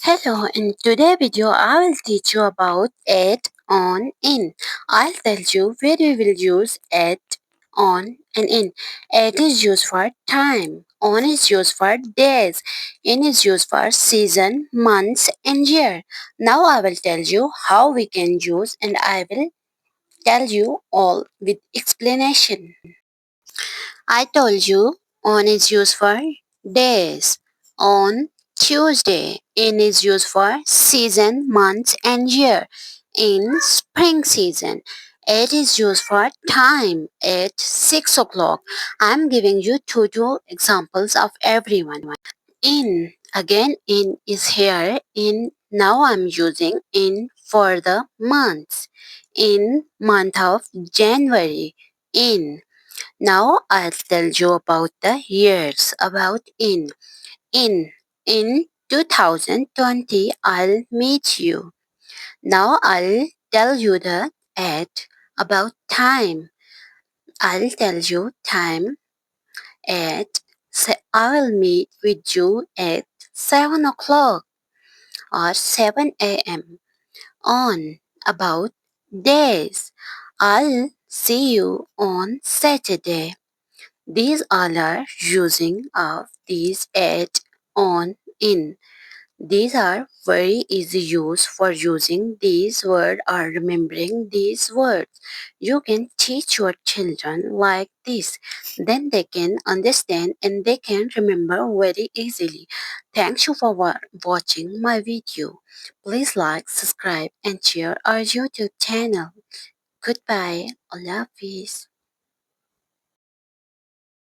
Hello, in today's video I will teach you about at, on, in. I'll tell you where we will use at, on and in. At is used for time, on is used for days, in is used for season, months and year. Now I will tell you how we can use and I will tell you all with explanation. I told you on is used for days. On Tuesday, in is used for season, month, and year. In spring season, it is used for time at 6 o'clock. I'm giving you two examples of everyone. In again, in is here. In now I'm using in for the months. In month of January. In now I'll tell you about the years about in in 2020 I'll meet you. Now I'll tell you the at about time. I'll tell you time at I will meet with you at 7 o'clock or 7 a.m. On about days. I'll see you on Saturday. These all are using of these at, on, in. These are very easy use for using these words or remembering these words. You can teach your children like this. Then they can understand and they can remember very easily. Thank you for watching my video. Please like, subscribe and share our YouTube channel. Goodbye. Allah Hafiz.